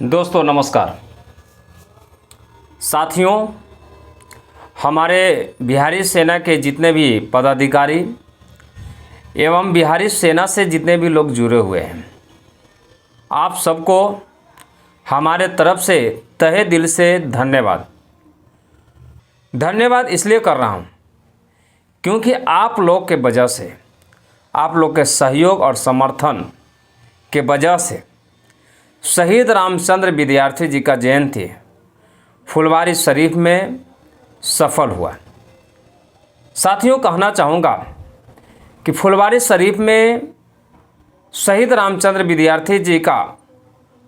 दोस्तों नमस्कार। साथियों, हमारे बिहारी सेना के जितने भी पदाधिकारी एवं बिहारी सेना से जितने भी लोग जुड़े हुए हैं, आप सबको हमारे तरफ से तहे दिल से धन्यवाद। धन्यवाद इसलिए कर रहा हूँ क्योंकि आप लोग के वजह से, आप लोग के सहयोग और समर्थन के वजह से शहीद रामचंद्र विद्यार्थी जी का जयंती फुलवारी शरीफ में सफल हुआ। साथियों, कहना चाहूँगा कि फुलवारी शरीफ में शहीद रामचंद्र विद्यार्थी जी का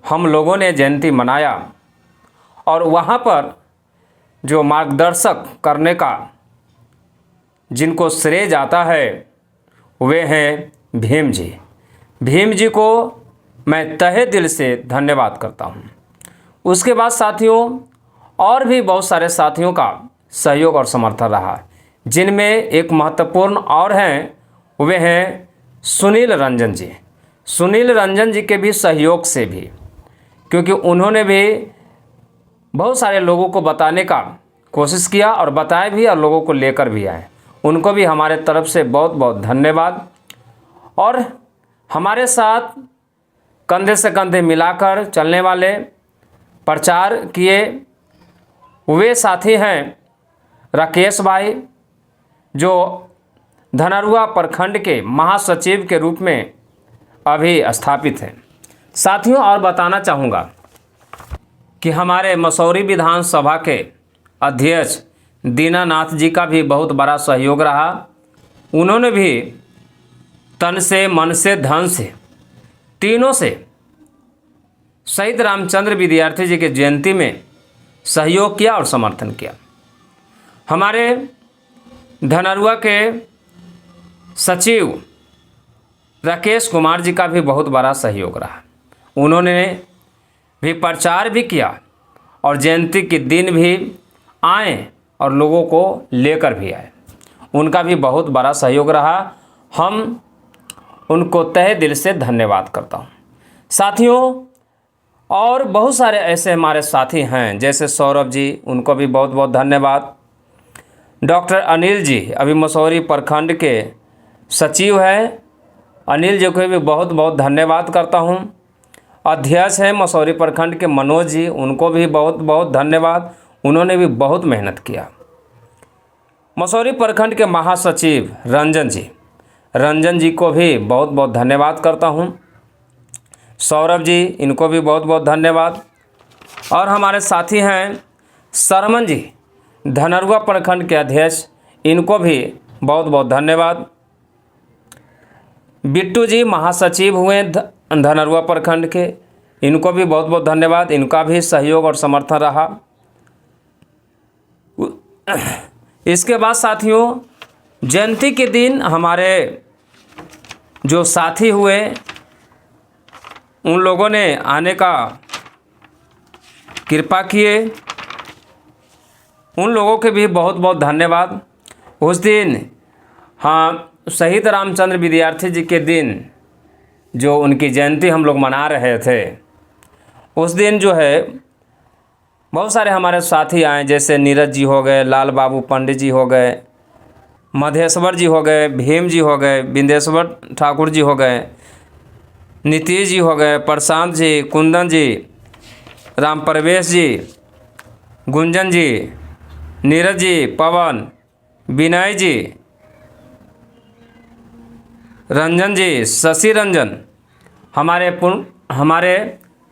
हम लोगों ने जयंती मनाया और वहाँ पर जो मार्गदर्शक करने का जिनको श्रेय जाता है वे हैं भीम जी। भीम जी को मैं तहे दिल से धन्यवाद करता हूँ। उसके बाद साथियों, और भी बहुत सारे साथियों का सहयोग और समर्थन रहा, जिनमें एक महत्वपूर्ण और हैं, वे हैं सुनील रंजन जी। सुनील रंजन जी के भी सहयोग से भी, क्योंकि उन्होंने भी बहुत सारे लोगों को बताने का कोशिश किया और बताए भी और लोगों को लेकर भी आए। उनको भी हमारे तरफ से बहुत बहुत धन्यवाद। और हमारे साथ कंधे से कंधे मिलाकर चलने वाले, प्रचार किए वे साथी हैं राकेश भाई, जो धनरुआ प्रखंड के महासचिव के रूप में अभी स्थापित हैं। साथियों, और बताना चाहूँगा कि हमारे मसौरी विधानसभा के अध्यक्ष दीनानाथ जी का भी बहुत बड़ा सहयोग रहा। उन्होंने भी तन से, मन से, धन से, तीनों से शहीद रामचंद्र विद्यार्थी जी के जयंती में सहयोग किया और समर्थन किया। हमारे धनरुआ के सचिव राकेश कुमार जी का भी बहुत बड़ा सहयोग रहा। उन्होंने भी प्रचार भी किया और जयंती के दिन भी आए और लोगों को लेकर भी आए। उनका भी बहुत बड़ा सहयोग रहा। हम उनको तहे दिल से धन्यवाद करता हूँ। साथियों, और बहुत सारे ऐसे हमारे साथी हैं, जैसे सौरभ जी, उनको भी बहुत बहुत धन्यवाद। डॉक्टर अनिल जी अभी मसौरी प्रखंड के सचिव हैं, अनिल जी को भी बहुत बहुत धन्यवाद करता हूँ। अध्यक्ष हैं मसौरी प्रखंड के मनोज जी, उनको भी बहुत बहुत धन्यवाद। उन्होंने भी बहुत मेहनत किया। मसौरी प्रखंड के महासचिव रंजन जी को भी बहुत बहुत धन्यवाद करता हूँ। सौरभ जी, इनको भी बहुत बहुत धन्यवाद। और हमारे साथी हैं सरमन जी, धनरुआ प्रखंड के अध्यक्ष, इनको भी बहुत बहुत धन्यवाद। बिट्टू जी महासचिव हुए धनरुआ प्रखंड के, इनको भी बहुत बहुत धन्यवाद। इनका भी सहयोग और समर्थन रहा। इसके बाद साथियों, जयंती के दिन हमारे जो साथी हुए, उन लोगों ने आने का कृपा किए, उन लोगों के भी बहुत बहुत धन्यवाद। उस दिन, हाँ, शहीद रामचंद्र विद्यार्थी जी के दिन जो उनकी जयंती हम लोग मना रहे थे, उस दिन जो है बहुत सारे हमारे साथी आए, जैसे नीरज जी हो गए, लाल बाबू पंडित जी हो गए, मधेश्वर जी हो गए, भीम जी हो गए, बिंदेश्वर ठाकुर जी हो गए, नीतीश जी हो गए, प्रशांत जी, कुंदन जी, राम प्रवेश जी, गुंजन जी, नीरज जी, पवन, विनय जी, रंजन जी, शशि रंजन, हमारे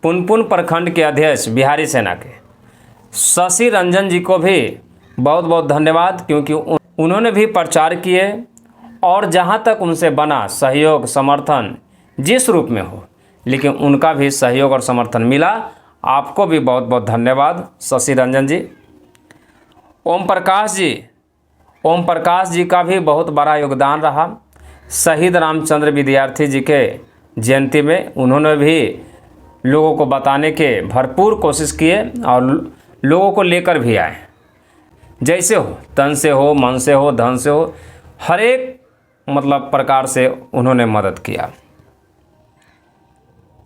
पुनपुन प्रखंड के अध्यक्ष बिहारी सेना के शशि रंजन जी को भी बहुत बहुत धन्यवाद, क्योंकि उन्होंने भी प्रचार किए और जहाँ तक उनसे बना सहयोग समर्थन जिस रूप में हो, लेकिन उनका भी सहयोग और समर्थन मिला। आपको भी बहुत बहुत धन्यवाद शशि रंजन जी। ओम प्रकाश जी का भी बहुत बड़ा योगदान रहा शहीद रामचंद्र विद्यार्थी जी के जयंती में। उन्होंने भी लोगों को बताने के भरपूर कोशिश किए और लोगों को लेकर भी आए। जैसे हो, तन से हो, मन से हो, धन से हो, हर एक प्रकार से उन्होंने मदद किया।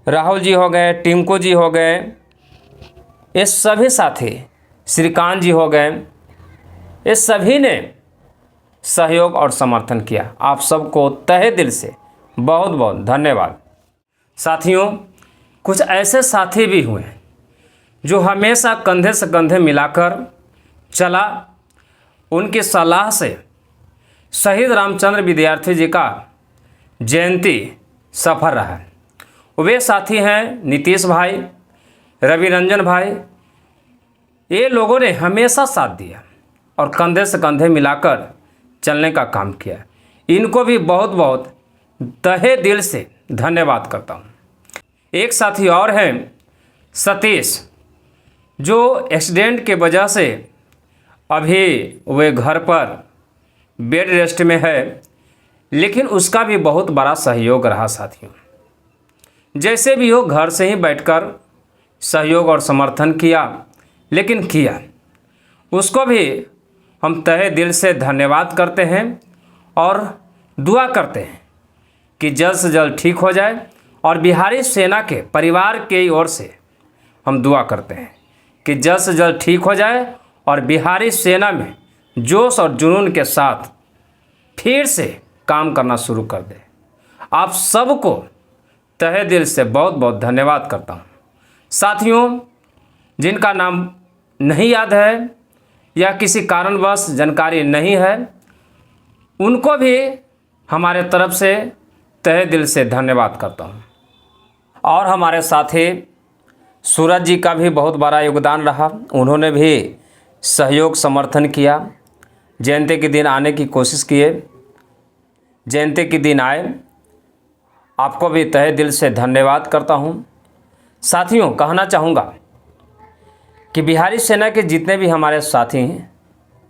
राहुल जी हो गए, टिंकू जी हो गए, ये सभी साथी, श्रीकांत जी हो गए, ये सभी ने सहयोग और समर्थन किया। आप सबको तहे दिल से बहुत बहुत धन्यवाद। साथियों, कुछ ऐसे साथी भी हुए जो हमेशा कंधे से कंधे मिलाकर चला। उनकी सलाह से शहीद रामचंद्र विद्यार्थी जी का जयंती सफल रहा। वे साथी हैं नीतीश भाई, रवि रंजन भाई। ये लोगों ने हमेशा साथ दिया और कंधे से कंधे मिलाकर चलने का काम किया। इनको भी बहुत बहुत तहे दिल से धन्यवाद करता हूँ। एक साथी और हैं सतीश, जो एक्सीडेंट के वजह से अभी वे घर पर बेड रेस्ट में है, लेकिन उसका भी बहुत बड़ा सहयोग रहा साथियों। जैसे भी हो घर से ही बैठकर सहयोग और समर्थन किया, लेकिन किया। उसको भी हम तहे दिल से धन्यवाद करते हैं और दुआ करते हैं कि जल्द से जल्द ठीक हो जाए। और बिहारी सेना के परिवार की ओर से हम दुआ करते हैं कि जल्द से जल्द ठीक हो जाए और बिहारी सेना में जोश और जुनून के साथ फिर से काम करना शुरू कर दे। आप सबको तहे दिल से बहुत बहुत धन्यवाद करता हूँ। साथियों, जिनका नाम नहीं याद है या किसी कारणवश जानकारी नहीं है, उनको भी हमारे तरफ से तहे दिल से धन्यवाद करता हूँ। और हमारे साथी सूरज जी का भी बहुत बड़ा योगदान रहा। उन्होंने भी सहयोग समर्थन किया, जयंती के दिन आने की कोशिश किए, जयंती के दिन आए। आपको भी तहे दिल से धन्यवाद करता हूँ। साथियों, कहना चाहूँगा कि बिहारी सेना के जितने भी हमारे साथी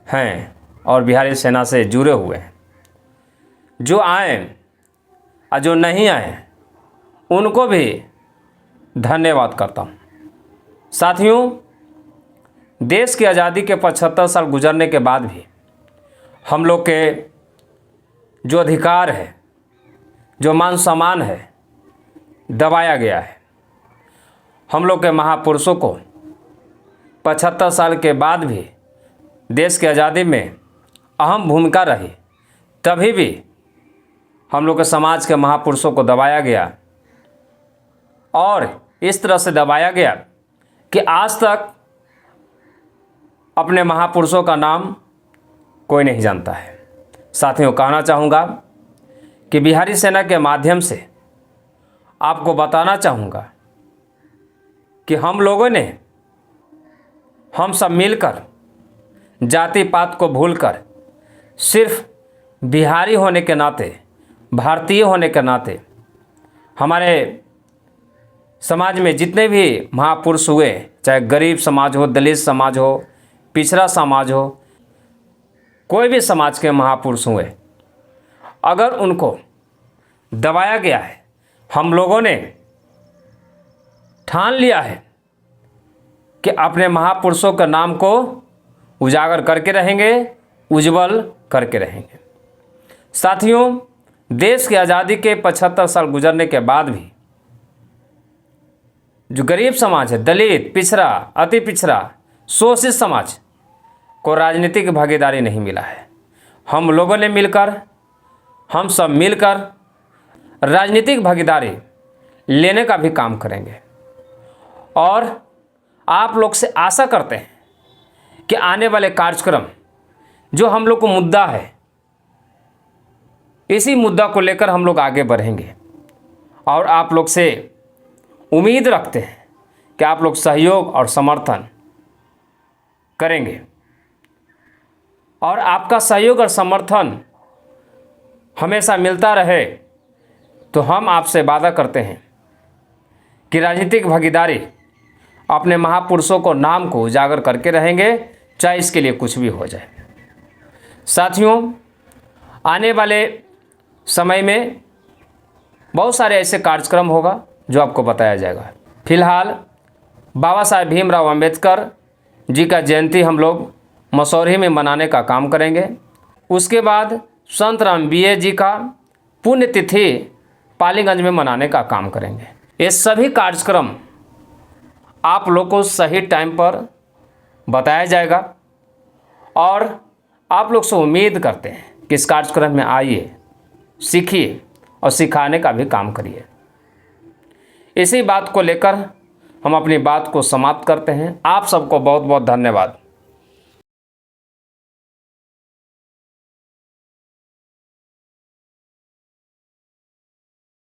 हैं और बिहारी सेना से जुड़े हुए हैं, जो आए और जो नहीं आए, उनको भी धन्यवाद करता हूँ। साथियों, देश की आज़ादी के 75 साल गुजरने के बाद भी हम लोग के जो अधिकार है, जो मान सम्मान है, दबाया गया है। हम लोग के महापुरुषों को 75 साल के बाद भी देश की आज़ादी में अहम भूमिका रही, तभी भी हम लोग के समाज के महापुरुषों को दबाया गया। और इस तरह से दबाया गया कि आज तक अपने महापुरुषों का नाम कोई नहीं जानता है। साथियों, कहना चाहूँगा कि बिहारी सेना के माध्यम से आपको बताना चाहूँगा कि हम लोगों ने, हम सब मिलकर जाति पात को भूलकर सिर्फ बिहारी होने के नाते, भारतीय होने के नाते, हमारे समाज में जितने भी महापुरुष हुए, चाहे गरीब समाज हो, दलित समाज हो, पिछड़ा समाज हो, कोई भी समाज के महापुरुष हुए, अगर उनको दबाया गया है, हम लोगों ने ठान लिया है कि अपने महापुरुषों के नाम को उजागर करके रहेंगे, उज्जवल करके रहेंगे। साथियों, देश की आज़ादी के 75 साल गुजरने के बाद भी जो गरीब समाज है, दलित, पिछड़ा, अति पिछड़ा, शोषित समाज को राजनीतिक भागीदारी नहीं मिला है। हम लोगों ने मिलकर, हम सब मिलकर राजनीतिक भागीदारी लेने का भी काम करेंगे। और आप लोग से आशा करते हैं कि आने वाले कार्यक्रम जो हम लोग को मुद्दा है, इसी मुद्दा को लेकर हम लोग आगे बढ़ेंगे। और आप लोग से उम्मीद रखते हैं कि आप लोग सहयोग और समर्थन करेंगे। और आपका सहयोग और समर्थन हमेशा मिलता रहे तो हम आपसे वादा करते हैं कि राजनीतिक भागीदारी अपने महापुरुषों को, नाम को उजागर करके रहेंगे, चाहे इसके लिए कुछ भी हो जाए। साथियों, आने वाले समय में बहुत सारे ऐसे कार्यक्रम होगा जो आपको बताया जाएगा। फिलहाल बाबा साहेब भीमराव अंबेडकर जी का जयंती हम लोग मसौरी में मनाने का काम करेंगे। उसके बाद संत राम बीए जी का पुण्यतिथि पालीगंज में मनाने का काम करेंगे। ये सभी कार्यक्रम आप लोग को सही टाइम पर बताया जाएगा और आप लोग से उम्मीद करते हैं कि इस कार्यक्रम में आइए, सीखिए और सिखाने का भी काम करिए। इसी बात को लेकर हम अपनी बात को समाप्त करते हैं। आप सबको बहुत बहुत धन्यवाद।